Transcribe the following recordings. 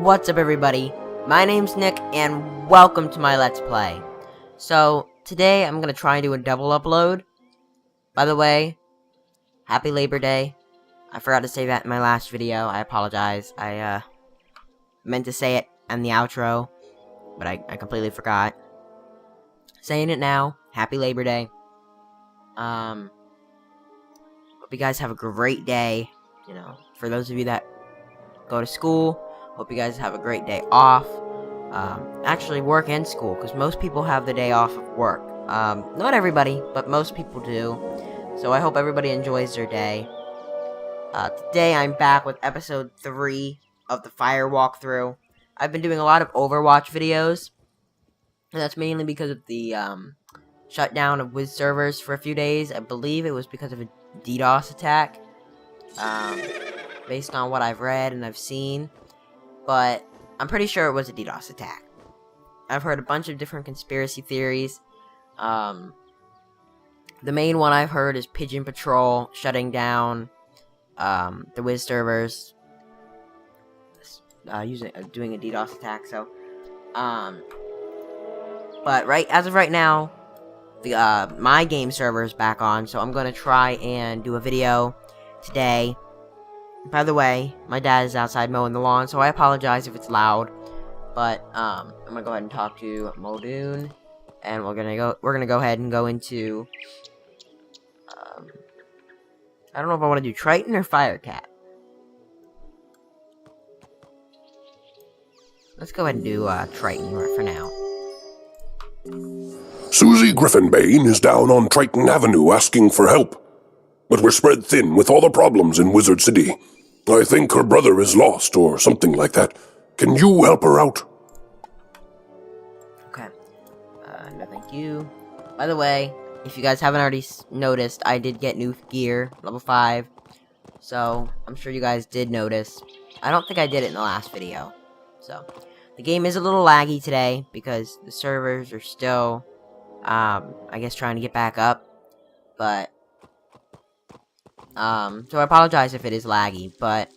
What's up, everybody? My name's Nick, and welcome to my Let's Play. So, today I'm gonna try and do a double upload. By the way, Happy Labor Day. I forgot to say that in my last video. I apologize. I meant to say it in the outro, but I completely forgot. Saying it now, Happy Labor Day. Hope you guys have a great day. You know, for those of you that go to school, hope you guys have a great day off. Actually, work and school, because most people have the day off of work. Not everybody, but most people do. So I hope everybody enjoys their day. Today I'm back with episode 3 of the Fire Walkthrough. I've been doing a lot of Overwatch videos, and that's mainly because of the shutdown of Wiz servers for a few days. I believe it was because of a DDoS attack, based on what I've read and I've seen, but I'm pretty sure it was a DDoS attack. I've heard a bunch of different conspiracy theories. The main one I've heard is Pigeon Patrol shutting down the Wiz servers, doing a DDoS attack. So, but as of right now, the my game server is back on, so I'm gonna try and do a video today. By the way, my dad is outside mowing the lawn, so I apologize if it's loud. But I'm gonna go ahead and talk to Muldoon, and we're gonna go ahead and go into I don't know if I want to do Triton or Firecat. Let's go ahead and do Triton for now. Susie Griffinbane is down on Triton Avenue asking for help. But we're spread thin with all the problems in Wizard City. I think her brother is lost or something like that. Can you help her out? Okay. No thank you. By the way, if you guys haven't already noticed, I did get new gear, level 5. So, I'm sure you guys did notice. I don't think I did it in the last video. So, the game is a little laggy today because the servers are still, I guess, trying to get back up. But so I apologize if it is laggy, but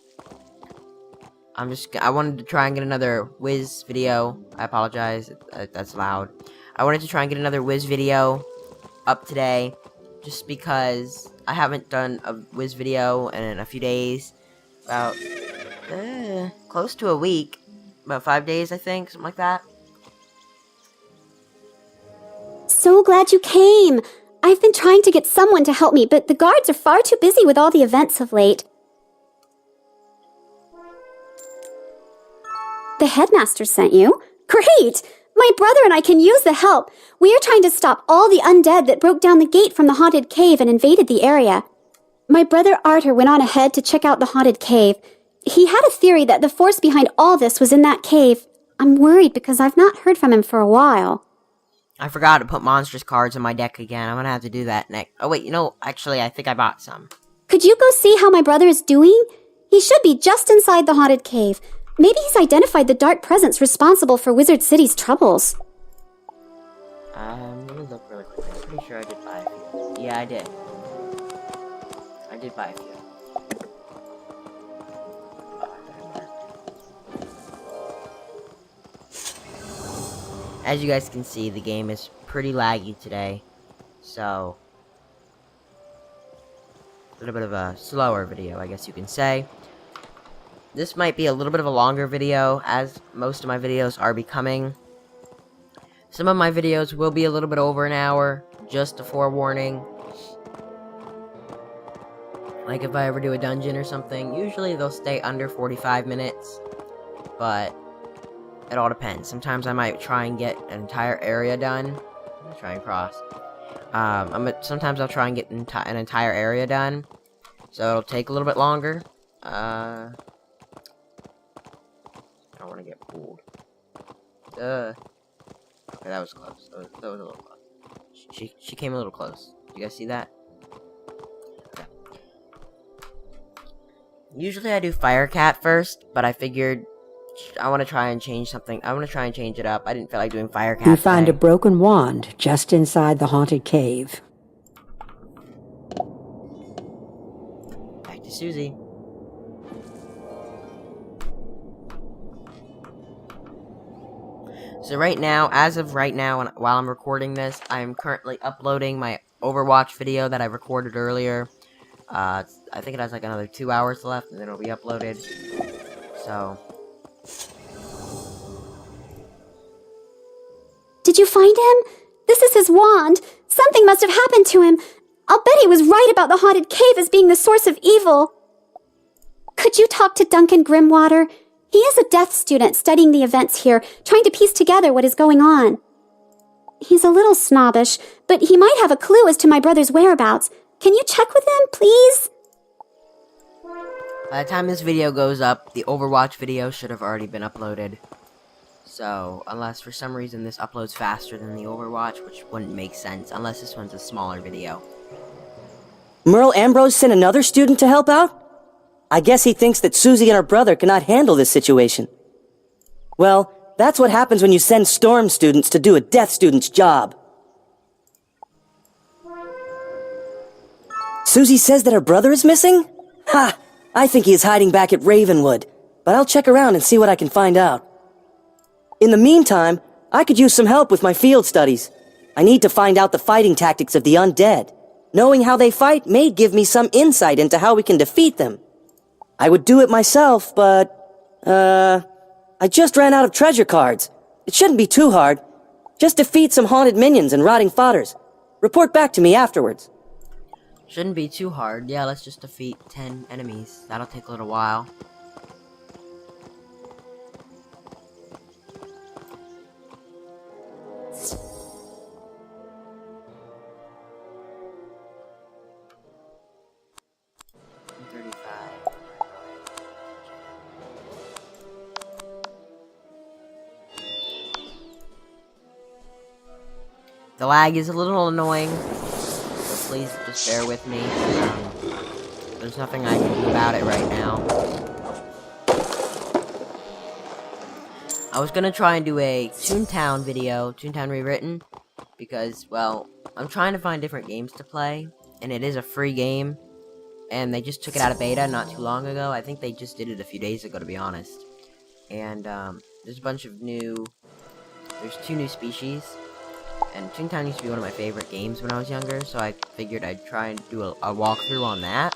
I wanted to try and get another Wiz video. I apologize if that's loud. I wanted to try and get another Wiz video up today, just because I haven't done a Wiz video in a few days. About, close to a week. About 5 days, I think, something like that. So glad you came! I've been trying to get someone to help me, but the guards are far too busy with all the events of late. The headmaster sent you? Great! My brother and I can use the help. We are trying to stop all the undead that broke down the gate from the haunted cave and invaded the area. My brother Arthur went on ahead to check out the haunted cave. He had a theory that the force behind all this was in that cave. I'm worried because I've not heard from him for a while. I forgot to put monstrous cards in my deck again. I'm gonna have to do that next. Oh wait, actually, I think I bought some. Could you go see how my brother is doing? He should be just inside the haunted cave. Maybe he's identified the dark presence responsible for Wizard City's troubles. Let me look really quickly. I'm pretty sure I did buy a few. Yeah, I did. I did buy a few. As you guys can see, the game is pretty laggy today, so a little bit of a slower video, I guess you can say. This might be a little bit of a longer video, as most of my videos are becoming. Some of my videos will be a little bit over an hour, just a forewarning. Like if I ever do a dungeon or something, usually they'll stay under 45 minutes, but it all depends. Sometimes I might try and get an entire area done. I'm gonna try and cross. Sometimes I'll try and get an entire area done, so it'll take a little bit longer. I don't want to get pulled. Okay, that was close. That was a little close. She came a little close. You guys see that? Okay. Usually I do Firecat first, but I figured I want to try and change something. I want to try and change it up. I didn't feel like doing Firecat. You find a broken wand just inside the haunted cave. Back to Susie. So right now, as of right now, and while I'm recording this, I am currently uploading my Overwatch video that I recorded earlier. I think it has like another 2 hours left, and then it'll be uploaded. So... Did you find him? This is his wand. Something must have happened to him. I'll bet he was right about the haunted cave as being the source of evil. Could you talk to Duncan Grimwater? He is a death student studying the events here, trying to piece together what is going on. He's a little snobbish, but he might have a clue as to my brother's whereabouts. Can you check with him, please? By the time this video goes up, the Overwatch video should have already been uploaded. So, unless for some reason this uploads faster than the Overwatch, which wouldn't make sense, unless this one's a smaller video. Merle Ambrose sent another student to help out? I guess he thinks that Susie and her brother cannot handle this situation. Well, that's what happens when you send Storm students to do a Death student's job. Susie says that her brother is missing? Ha! I think he is hiding back at Ravenwood, but I'll check around and see what I can find out. In the meantime, I could use some help with my field studies. I need to find out the fighting tactics of the undead. Knowing how they fight may give me some insight into how we can defeat them. I would do it myself, but, I just ran out of treasure cards. It shouldn't be too hard. Just defeat some haunted minions and rotting fodders. Report back to me afterwards. Shouldn't be too hard. Yeah, let's just defeat 10 enemies. That'll take a little while. The lag is a little annoying, so please just bear with me. There's nothing I can do about it right now. I was gonna try and do a Toontown video, Toontown Rewritten, because, well, I'm trying to find different games to play, and it is a free game, and they just took it out of beta not too long ago. I think they just did it a few days ago, to be honest. And, there's a bunch of there's 2 new species. And Toontown used to be one of my favorite games when I was younger, so I figured I'd try and do a walkthrough on that.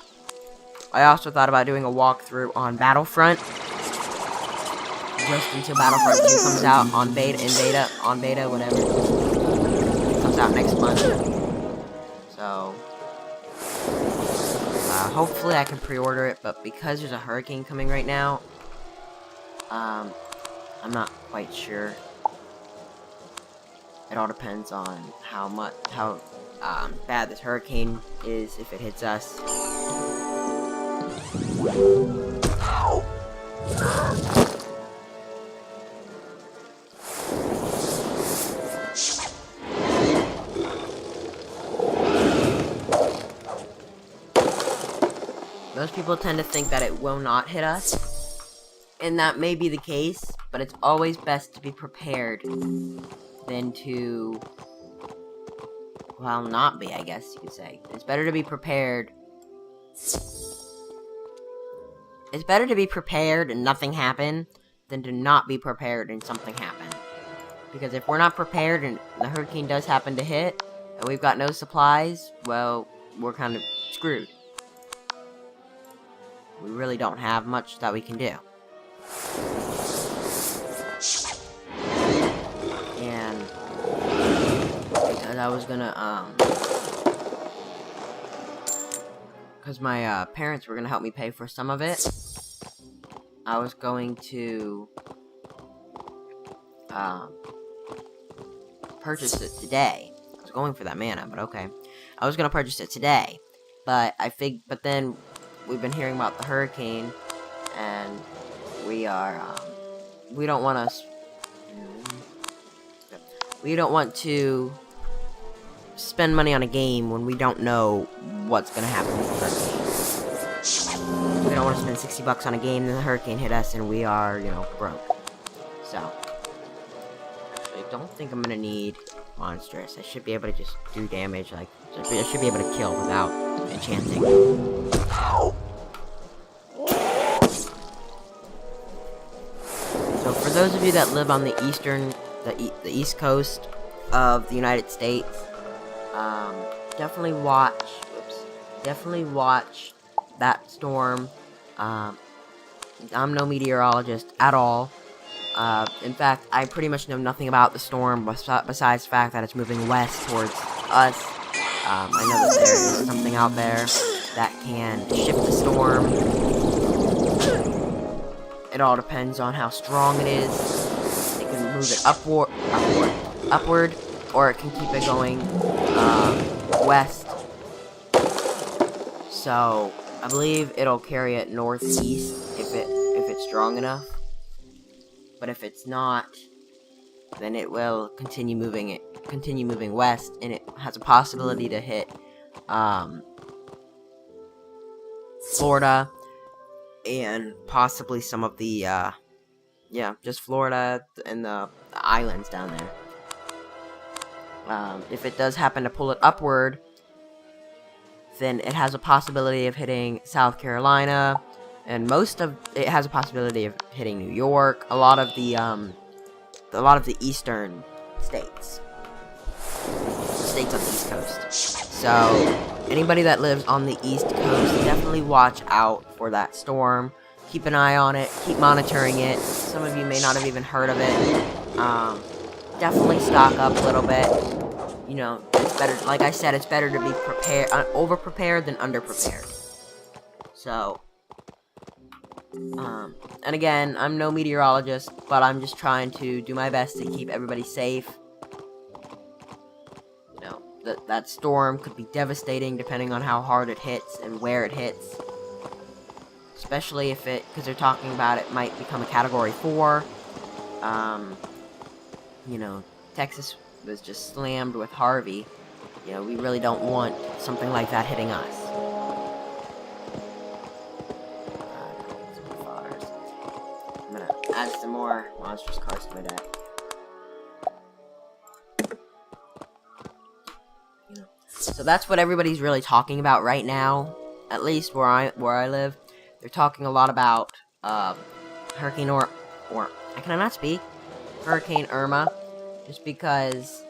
I also thought about doing a walkthrough on Battlefront, just until Battlefront 2 comes out on beta, whatever. It comes out next month. So, hopefully I can pre-order it, but because there's a hurricane coming right now, I'm not quite sure. It all depends on how bad this hurricane is if it hits us. Most people tend to think that it will not hit us, and that may be the case, but it's always best to be prepared than to, well, not be, I guess you could say. It's better to be prepared. It's better to be prepared and nothing happen than to not be prepared and something happen. Because if we're not prepared and the hurricane does happen to hit, and we've got no supplies, well, we're kind of screwed. We really don't have much that we can do. And because I was gonna, because my parents were gonna help me pay for some of it, I was going to purchase it today. I was going for that mana, but okay. I was gonna purchase it today, but but then we've been hearing about the hurricane, and we don't want to spend money on a game when we don't know what's gonna happen with the hurricane. We don't want to spend $60 on a game, then the hurricane hit us, and we are, broke. So, actually, I don't think I'm gonna need monstrous. I should be able to just do damage, I should be able to kill without enchanting. So for those of you that live on the eastern the east coast of the United States. Definitely watch. Definitely watch that storm. I'm no meteorologist at all. In fact, I pretty much know nothing about the storm besides the fact that it's moving west towards us. I know that there is something out there that can shift the storm. It all depends on how strong it is. It can move it upward, or it can keep it going west. So I believe it'll carry it northeast if it's strong enough. But if it's not, then it will continue moving west, and it has a possibility to hit Florida and possibly some of the just Florida and the islands down there. If it does happen to pull it upward, then it has a possibility of hitting South Carolina, and it has a possibility of hitting New York, a lot of the eastern states on the East Coast. So anybody that lives on the East Coast, definitely watch out for that storm. Keep an eye on it. Keep monitoring it. Some of you may not have even heard of it. Definitely stock up a little bit. You know, it's better. Like I said, it's better to be over prepared than under prepared. So, and again, I'm no meteorologist, but I'm just trying to do my best to keep everybody safe. You know, that storm could be devastating depending on how hard it hits and where it hits. Especially because they're talking about it might become a Category 4. You know, Texas was just slammed with Harvey. You know, we really don't want something like that hitting us. I'm gonna add some more monstrous cards to my deck. So that's what everybody's really talking about right now. At least where I live. They're talking a lot about Hurricane Hurricane Irma, just because,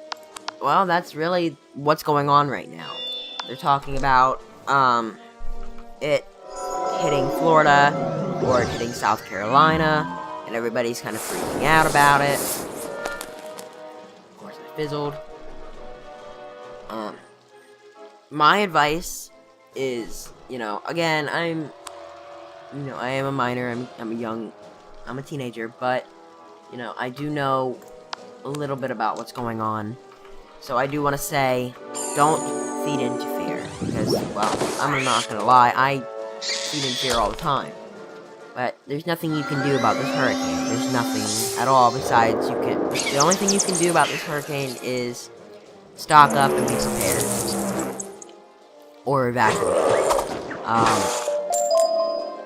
well, that's really what's going on right now. They're talking about it hitting Florida or it hitting South Carolina, and everybody's kind of freaking out about it. Of course, it fizzled. My advice is, you know, again, I am a minor, I'm a teenager, but, you know, I do know a little bit about what's going on. So I do want to say, don't feed into fear, because, well, I'm not gonna lie, I feed into fear all the time. But there's nothing you can do about this hurricane. There's nothing at all besides the only thing you can do about this hurricane is stock up and be prepared. Or evacuate.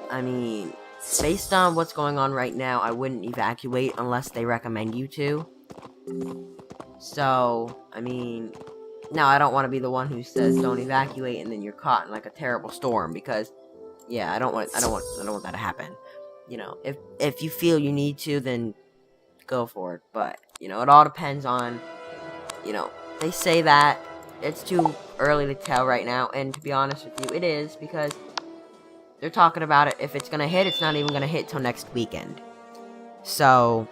I mean, based on what's going on right now, I wouldn't evacuate unless they recommend you to. So, I mean, now I don't want to be the one who says don't evacuate and then you're caught in like a terrible storm, because, yeah, I don't want that to happen. You know, if you feel you need to, then go for it. But, you know, it all depends on, you know, they say that it's too early to tell right now, and to be honest with you, it is, because they're talking about it. If it's gonna hit, it's not even gonna hit till next weekend. So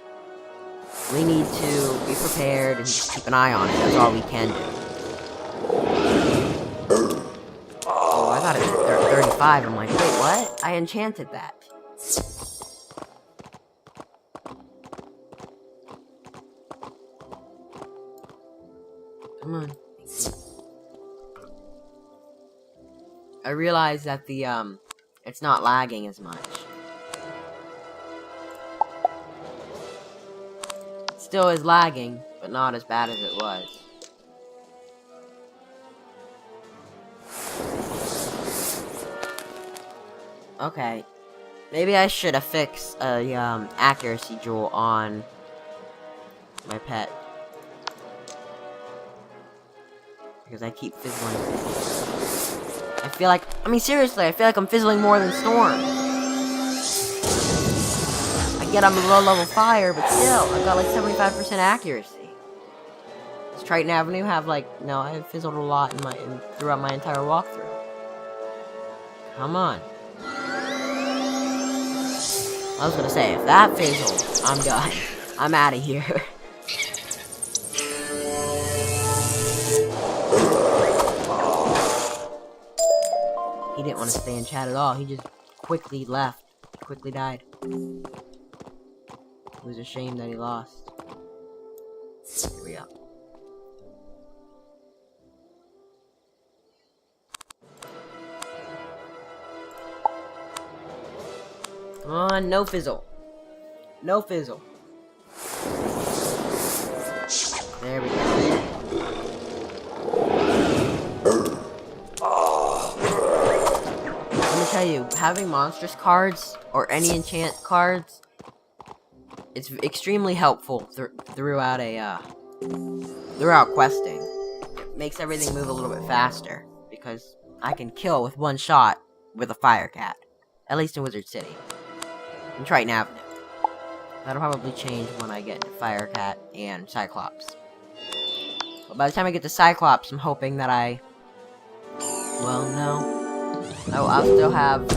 we need to be prepared and just keep an eye on it. That's all we can do. Oh, I thought it was 35. I'm like, wait, what? I enchanted that. Come on. I realized that it's not lagging as much. It still is lagging, but not as bad as it was. Okay. Maybe I should have fixed a accuracy jewel on my pet. Because I keep fizzling. I mean, seriously, I feel like I'm fizzling more than Storm. I Yet I'm a low-level fire, but still, I've got like 75% accuracy. Does Triton Avenue have like... No, I fizzled a lot throughout my entire walkthrough. Come on. I was gonna say, if that fizzled, I'm done. I'm out of here. He didn't want to stay in chat at all. He just quickly left. Quickly died. It was a shame that he lost. Here we go. Come on, no fizzle. No fizzle. There we go. Let me tell you, having monstrous cards, or any enchant cards, it's extremely helpful throughout questing. It makes everything move a little bit faster, because I can kill with one shot with a fire cat. At least in Wizard City. And Triton Avenue. That'll probably change when I get to Firecat and Cyclops. But by the time I get to Cyclops, I'm hoping that well, no. I'll still have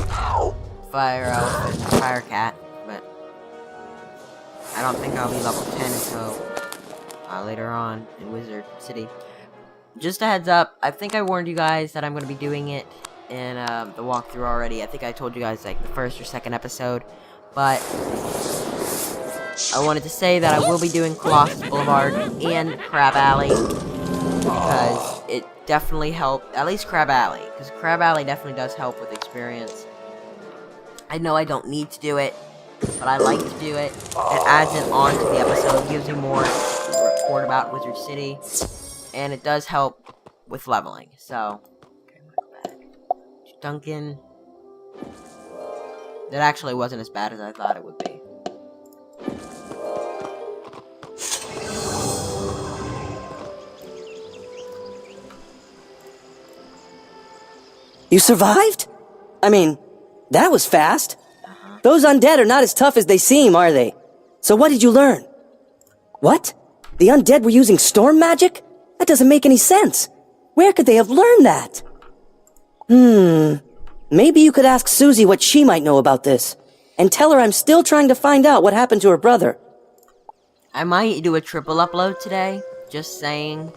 Fire Elf and Firecat, but I don't think I'll be level 10 until later on in Wizard City. Just a heads up, I think I warned you guys that I'm going to be doing it in the walkthrough already. I think I told you guys like the first or second episode. But I wanted to say that I will be doing Colossus Boulevard and Crab Alley, because it definitely helped, at least Crab Alley, because Crab Alley definitely does help with experience. I know I don't need to do it, but I like to do it. It adds it on to the episode, gives you more to report about Wizard City, and it does help with leveling. So, okay, I'm gonna go back. Duncan. That actually wasn't as bad as I thought it would be. You survived? I mean, that was fast. Those undead are not as tough as they seem, are they? So what did you learn? What? The undead were using storm magic? That doesn't make any sense. Where could they have learned that? Maybe you could ask Susie what she might know about this, and tell her I'm still trying to find out what happened to her brother. I might do a triple upload today, just saying.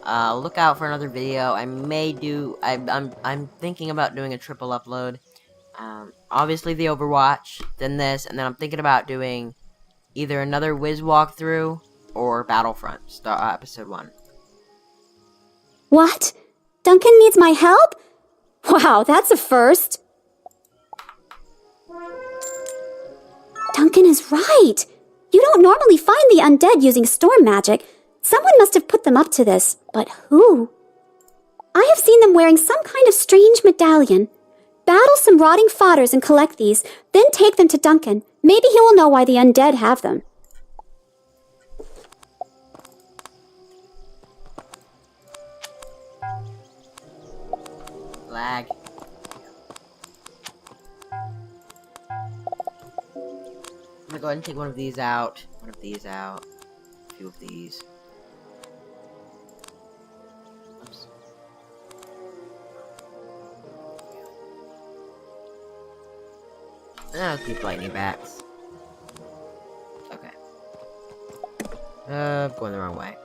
Look out for another video. I may do, I'm thinking about doing a triple upload. Obviously the Overwatch, then this, and then I'm thinking about doing either another Wiz walkthrough or Battlefront, episode 1. What? Duncan needs my help? Wow, that's a first. Duncan is right. You don't normally find the undead using storm magic. Someone must have put them up to this, but who? I have seen them wearing some kind of strange medallion. Battle some rotting fodders and collect these, then take them to Duncan. Maybe he will know why the undead have them. Lag. I'm gonna go ahead and take one of these out, a few of these. Oops. And I'll keep lightning bats. Okay. Going the wrong way.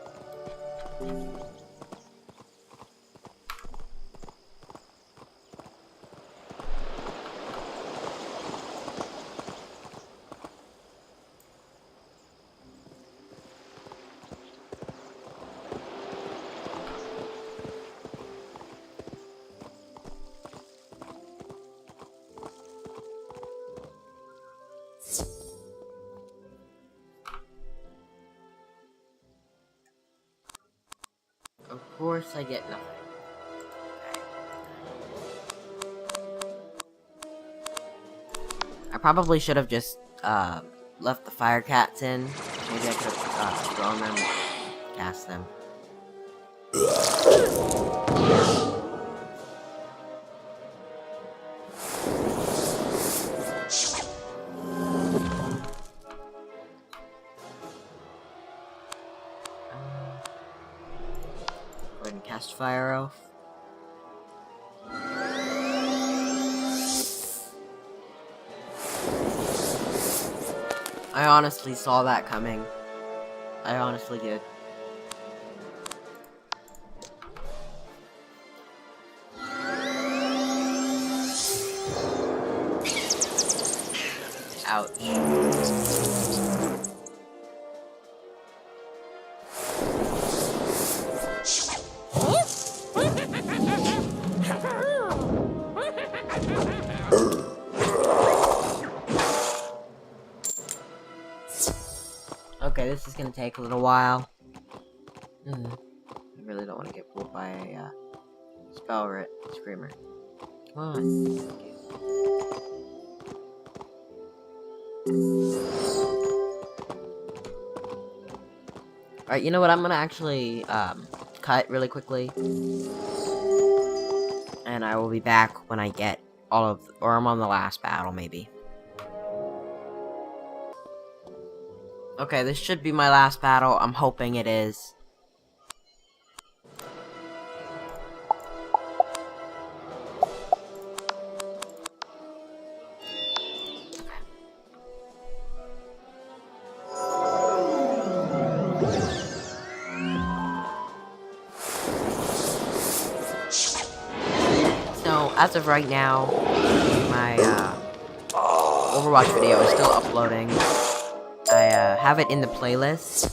Of course I get nothing. I probably should have just left the fire cats in. Maybe I could have thrown them, cast them. Fast fire elf. I honestly saw that coming. I honestly did. Ouch. Okay, this is gonna take a little while. I really don't want to get pulled by a spell screamer. Come on. Alright, you know what? I'm gonna actually cut really quickly. And I will be back when I get all of, or I'm on the last battle, maybe. Okay, this should be my last battle. I'm hoping it is. So, as of right now, my Overwatch video is still uploading. I have it in the playlist,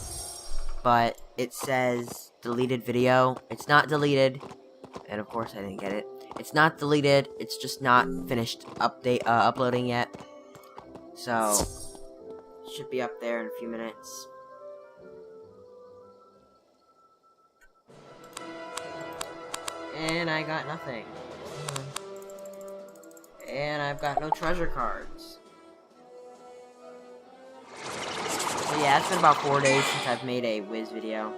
but it says deleted video. It's not deleted, and of course I didn't get it. It's not deleted, it's just not finished uploading yet. So, it should be up there in a few minutes. And I got nothing. And I've got no treasure cards. So yeah, it's been about 4 days since I've made a Wiz video.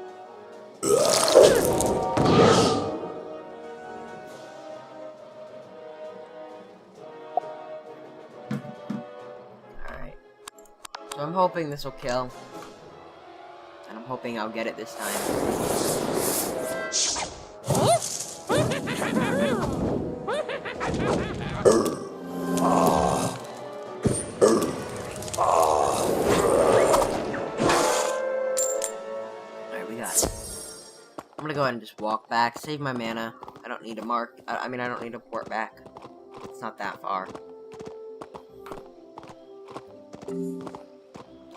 Alright. So I'm hoping this will kill. And I'm hoping I'll get it this time. I'm gonna go ahead and just walk back, save my mana. I don't need to mark. I mean, I don't need to port back. It's not that far.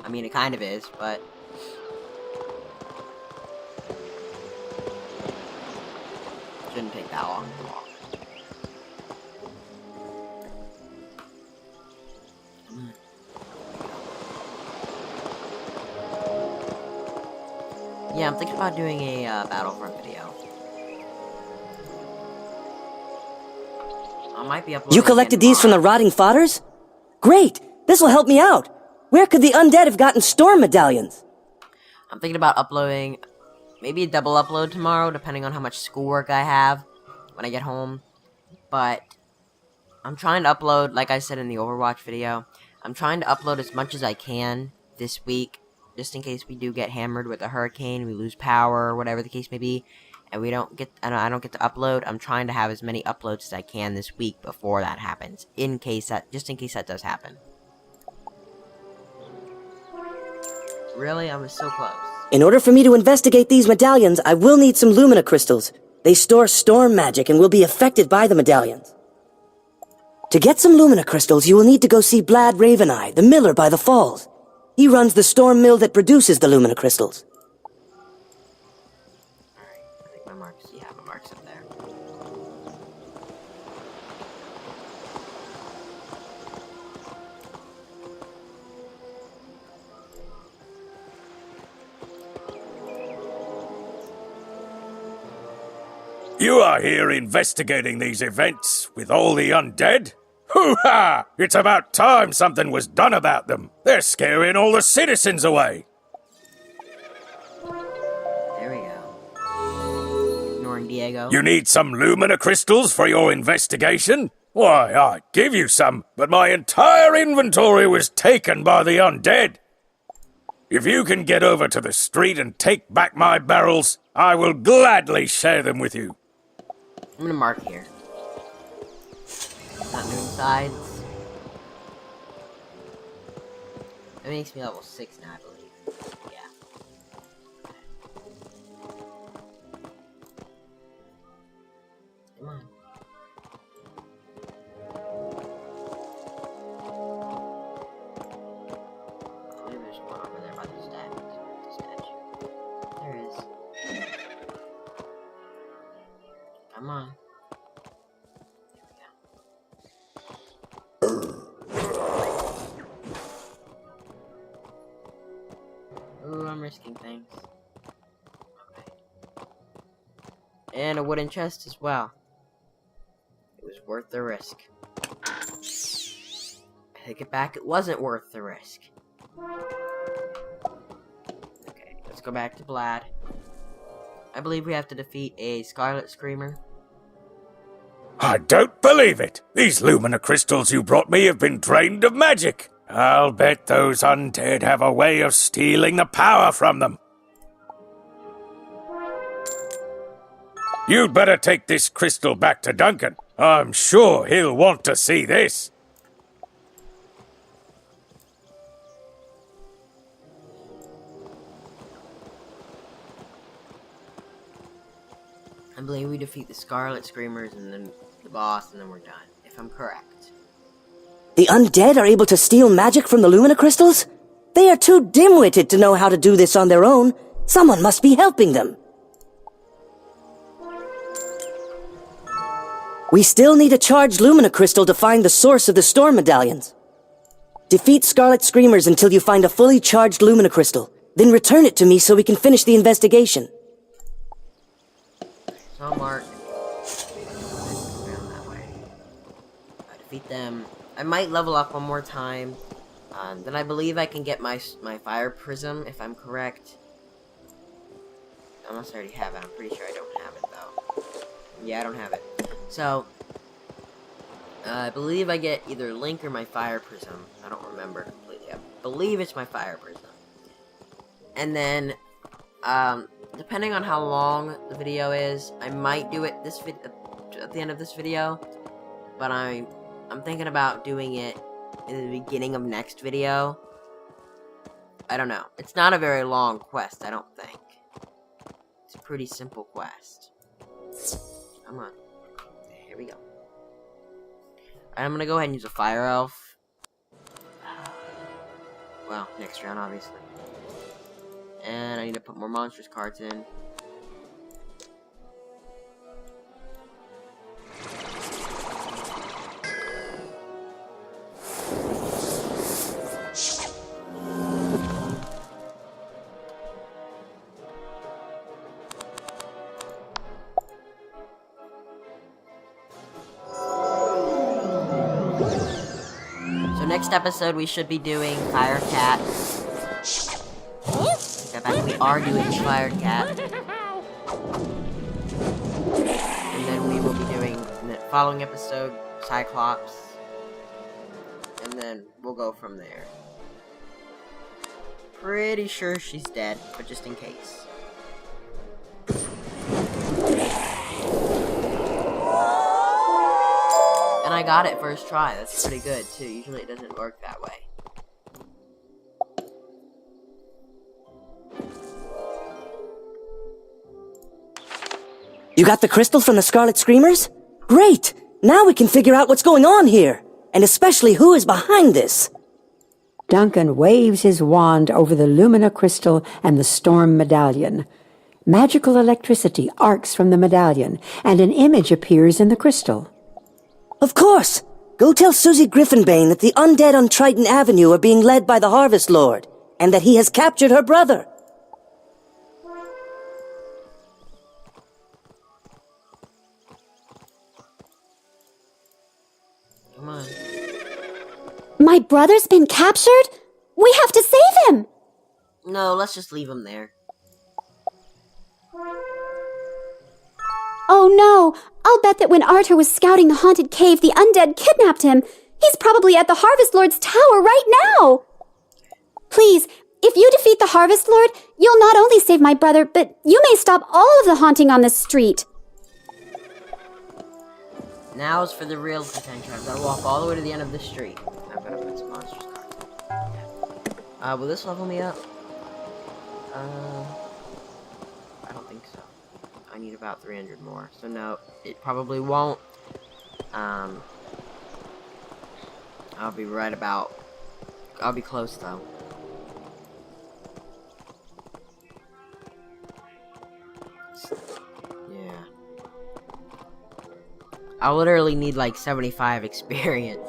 I mean, it kind of is, but shouldn't take that long to walk. Yeah, I'm thinking about doing a Battlefront video. I might be uploading. You collected these from the rotting fodders? Great! This will help me out! Where could the undead have gotten storm medallions? I'm thinking about uploading maybe a double upload tomorrow, depending on how much schoolwork I have when I get home. But I'm trying to upload, like I said in the Overwatch video, I'm trying to upload as much as I can this week, just in case we do get hammered with a hurricane, we lose power, or whatever the case may be, and we don't get, I don't get to upload. I'm trying to have as many uploads as I can this week before that happens, just in case that does happen. Really? I was so close. In order for me to investigate these medallions, I will need some Lumina crystals. They store storm magic and will be affected by the medallions. To get some Lumina crystals, you will need to go see Blad Raveneye, the miller by the falls. He runs the storm mill that produces the Lumina crystals. Alright, I think my marks, yeah, my mark's up there. You are here investigating these events with all the undead? Hoo-ha! It's about time something was done about them. They're scaring all the citizens away. There we go. Ignoring Diego. You need some Lumina crystals for your investigation? Why, I'd give you some, but my entire inventory was taken by the undead. If you can get over to the street and take back my barrels, I will gladly share them with you. I'm gonna mark here. Not doing sides. That makes me level 6 now, I believe. Yeah. Come on. Maybe there's one over there by the statue. There is. Come on. Ooh, I'm risking things. Okay. And a wooden chest as well. It was worth the risk. I take it back, it wasn't worth the risk. Okay, let's go back to Blad. I believe we have to defeat a Scarlet Screamer. I don't believe it. These Lumina crystals you brought me have been drained of magic. I'll bet those undead have a way of stealing the power from them. You'd better take this crystal back to Duncan. I'm sure he'll want to see this. I believe we defeat the Scarlet Screamers and then the boss, and then we're done, if I'm correct. The undead are able to steal magic from the Lumina crystals? They are too dim-witted to know how to do this on their own. Someone must be helping them. We still need a charged Lumina crystal to find the source of the storm medallions. Defeat Scarlet Screamers until you find a fully charged Lumina crystal. Then return it to me so we can finish the investigation. So mark. Around that way. I defeat them. I might level up one more time. Then I believe I can get my fire prism, if I'm correct. Unless I already have it. I'm pretty sure I don't have it, though. Yeah, I don't have it. So, I believe I get either Link or my fire prism. I don't remember completely. I believe it's my fire prism. And then, depending on how long the video is, I might do it at the end of this video. But I'm thinking about doing it in the beginning of next video. I don't know. It's not a very long quest, I don't think. It's a pretty simple quest. Come on. Here we go. I'm gonna go ahead and use a fire elf. Well, next round, obviously. And I need to put more monstrous cards in. So next episode we should be doing Fire Cat. In fact, we are doing Fire Cat. And then we will be doing, in the following episode, Cyclops. And then we'll go from there. Pretty sure she's dead, but just in case. And I got it first try. That's pretty good, too. Usually it doesn't work that way. You got the crystal from the Scarlet Screamers? Great! Now we can figure out what's going on here, and especially who is behind this. Duncan waves his wand over the Lumina crystal and the storm medallion. Magical electricity arcs from the medallion, and an image appears in the crystal. Of course! Go tell Susie Griffinbane that the undead on Triton Avenue are being led by the Harvest Lord, and that he has captured her brother. Come on. My brother's been captured? We have to save him! No, let's just leave him there. Oh no! I'll bet that when Arthur was scouting the haunted cave, the undead kidnapped him. He's probably at the Harvest Lord's tower right now! Please, If you defeat the Harvest Lord, you'll not only save my brother, but you may stop all of the haunting on this street. Now's for the real potential. I've got to walk all the way to the end of the street. I've got to put some monsters cards. Will this level me up? I don't think so. I need about 300 more. So no, it probably won't. I'll be right about... I'll be close, though. Yeah. I'll literally need, like, 75 experience.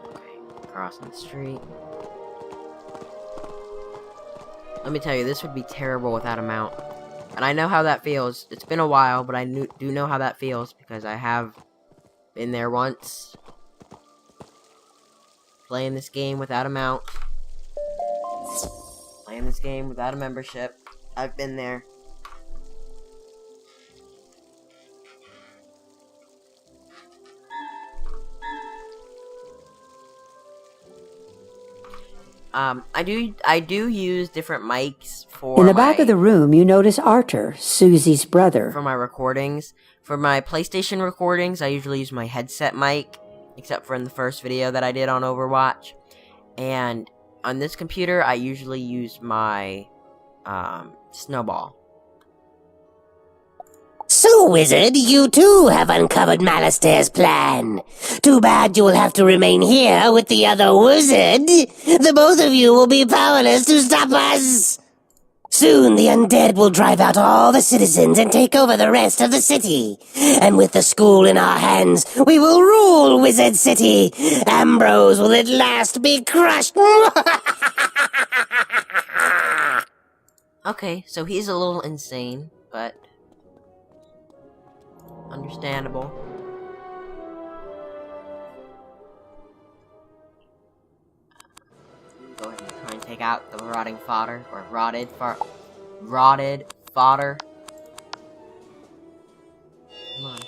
Okay, crossing the street. Let me tell you, this would be terrible without a mount. And I know how that feels. It's been a while, but I do know how that feels because I have been there once. Playing this game without a mount. Playing this game without a membership. I've been there. I do use different mics for In the back of the room, you notice Arthur, Susie's brother. for my recordings. For my PlayStation recordings, I usually use my headset mic, except for in the first video that I did on Overwatch. And on this computer, I usually use my Snowball. So, Wizard, you too have uncovered Malastair's plan. Too bad you will have to remain here with the other wizard. The both of you will be powerless to stop us. Soon the undead will drive out all the citizens and take over the rest of the city. And with the school in our hands, we will rule Wizard City. Ambrose will at last be crushed. Okay, so he's a little insane, but understandable. Go ahead and try and take out the rotting fodder, or rotted fodder. Come on.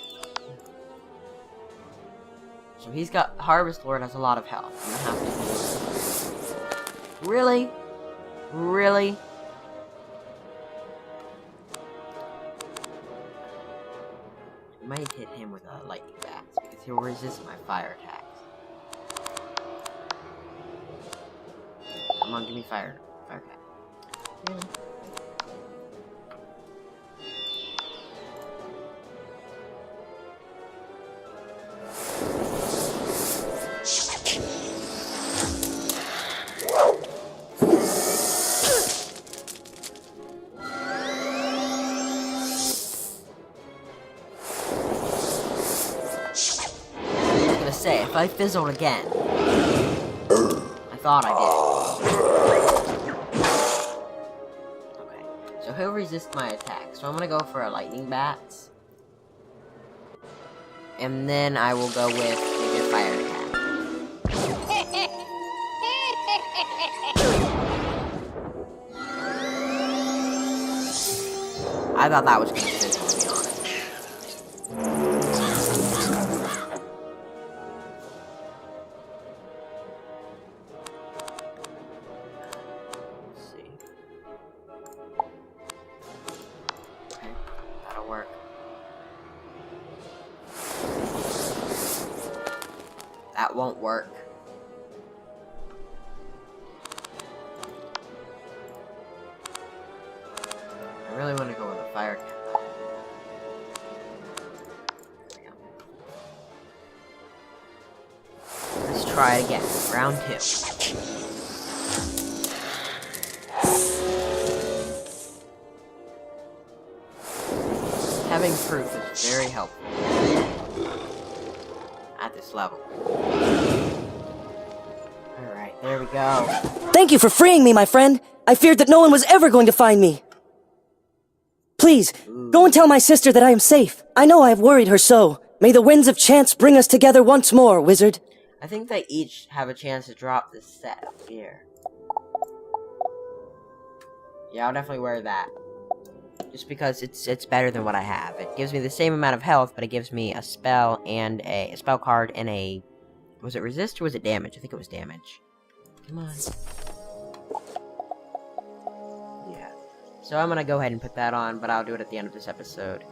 So he's got Harvest Lord has a lot of health. I'm gonna have to. Really? Really? I might hit him with a lightning bat because he'll resist my fire attacks. Come on, give me fire attack. Really? Say, if I fizzled again, I thought I did. Okay, so he'll resist my attack. So I'm gonna go for a lightning bats, and then I will go with maybe a fire attack. I thought that was gonna fizzle, to be honest. That won't work. I really want to go with a fire cat. Let's try it again. Round 2. Having proof is very helpful at this level. Alright, there we go. Thank you for freeing me, my friend. I feared that no one was ever going to find me. Please, go and tell my sister that I am safe. I know I have worried her so. May the winds of chance bring us together once more, wizard. I think they each have a chance to drop this set here. Yeah, I'll definitely wear that. Just because it's better than what I have. It gives me the same amount of health, but it gives me a spell and a spell card and a... Was it resist or was it damage? I think it was damage. Come on. Yeah. So I'm gonna go ahead and put that on, but I'll do it at the end of this episode.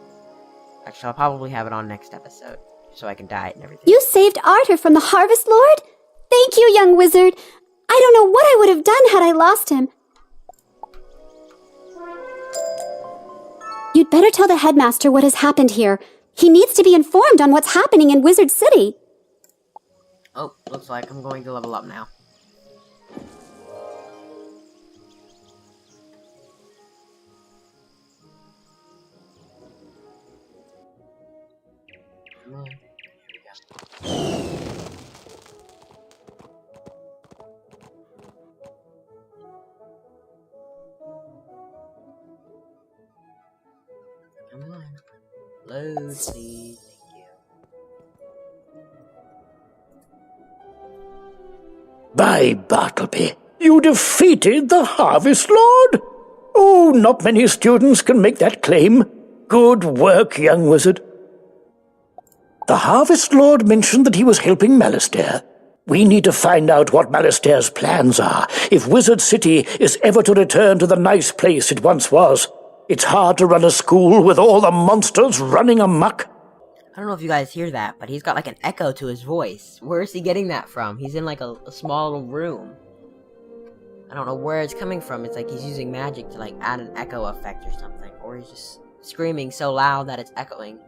Actually, I'll probably have it on next episode, so I can diet and everything. You saved Arthur from the Harvest Lord? Thank you, young wizard. I don't know what I would have done had I lost him. You'd better tell the headmaster what has happened here. He needs to be informed on what's happening in Wizard City. Oh, looks like I'm going to level up now. Come on. Come on. Load, please. Thank you. By Bartleby, you defeated the Harvest Lord? Oh, not many students can make that claim. Good work, young wizard. The Harvest Lord mentioned that he was helping Malastare. We need to find out what Malastare's plans are if Wizard City is ever to return to the nice place it once was. It's hard to run a school with all the monsters running amok. I don't know if you guys hear that, but he's got like an echo to his voice. Where is he getting that from? He's in like a small little room. I don't know where it's coming from. It's like he's using magic to like add an echo effect or something. Or he's just screaming so loud that it's echoing.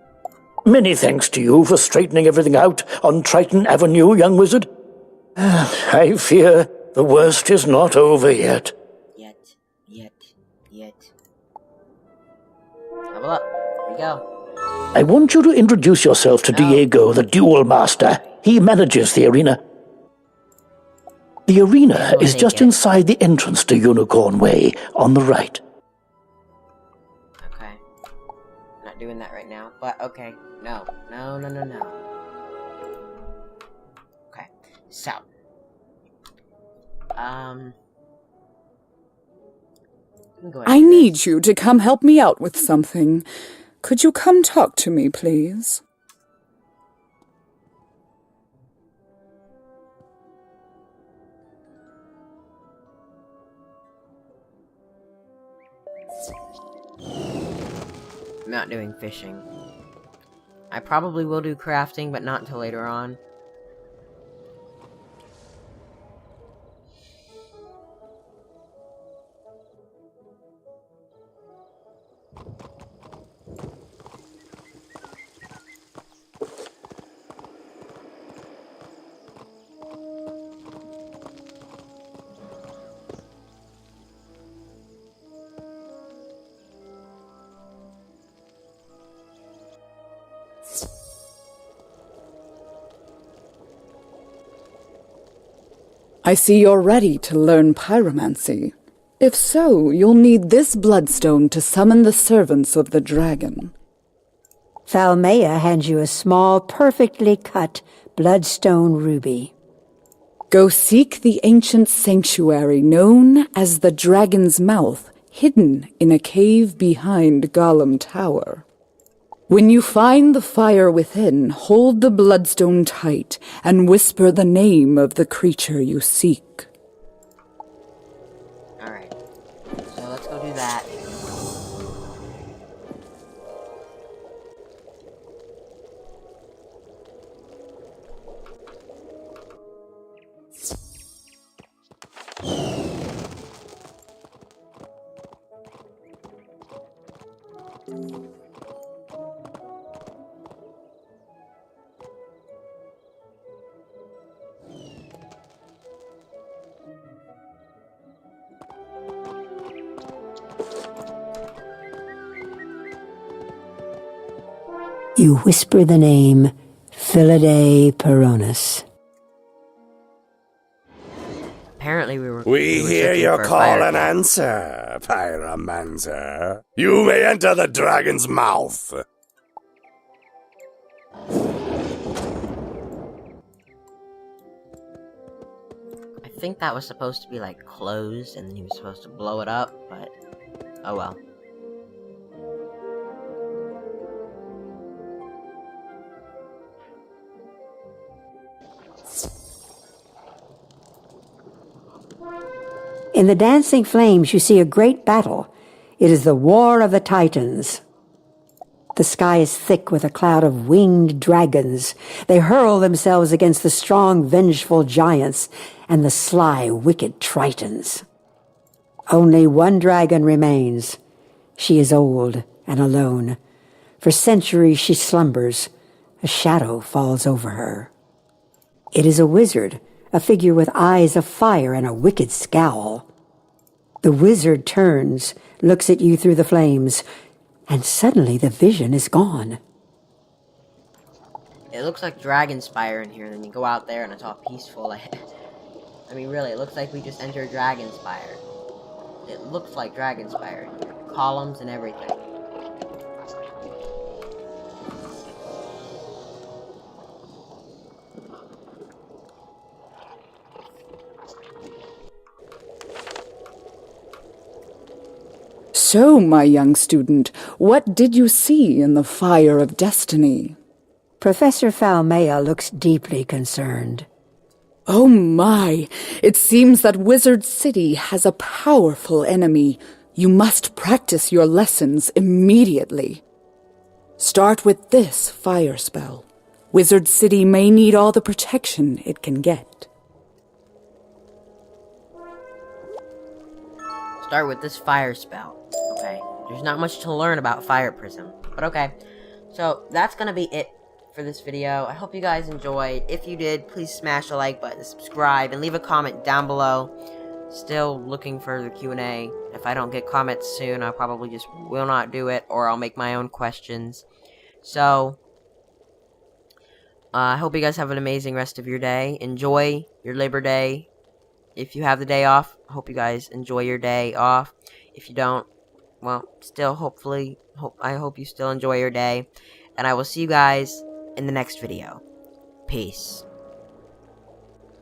Many thanks to you for straightening everything out on Triton Avenue, young wizard. I fear the worst is not over yet. Yet. Level up. Here we go. I want you to introduce yourself to Diego, the Duel Master. He manages the arena. The arena is just inside the entrance to Unicorn Way, on the right. Okay. Not doing that right now, but okay. No. Okay, so. I need you to come help me out with something. Could you come talk to me, please? I'm not doing fishing. I probably will do crafting, but not until later on. I see you're ready to learn pyromancy. If so, you'll need this bloodstone to summon the servants of the dragon. Thalmea hands you a small, perfectly cut bloodstone ruby. Go seek the ancient sanctuary known as the Dragon's Mouth, hidden in a cave behind Gollum Tower. When you find the fire within, hold the bloodstone tight and whisper the name of the creature you seek. Alright. So let's go do that. You whisper the name Philidae Peronis. Apparently we were... We hear searching your for a call fire and cat. answer, Pyromancer. You may enter the dragon's mouth. I think that was supposed to be like closed and then he was supposed to blow it up, but oh well. In the dancing flames, you see a great battle. It is the War of the Titans. The sky is thick with a cloud of winged dragons. They hurl themselves against the strong, vengeful giants and the sly, wicked Tritons. Only one dragon remains. She is old and alone. For centuries she slumbers. A shadow falls over her. It is a wizard, a figure with eyes of fire and a wicked scowl. The wizard turns, looks at you through the flames, and suddenly the vision is gone. It looks like Dragonspire in here, and then you go out there and it's all peaceful. I mean, really, it looks like we just entered Dragonspire. It looks like Dragonspire in here. Columns and everything. So, my young student, what did you see in the fire of destiny? Professor Falmea looks deeply concerned. Oh my! It seems that Wizard City has a powerful enemy. You must practice your lessons immediately. Start with this fire spell. Wizard City may need all the protection it can get. Start with this fire spell. Okay. There's not much to learn about Fire Prism. But okay. So, that's gonna be it for this video. I hope you guys enjoyed. If you did, please smash the like button, subscribe, and leave a comment down below. Still looking for the Q&A. If I don't get comments soon, I probably just will not do it, or I'll make my own questions. So, I hope you guys have an amazing rest of your day. Enjoy your Labor Day. If you have the day off, I hope you guys enjoy your day off. If you don't, well, still I hope you still enjoy your day. And I will see you guys in the next video. Peace.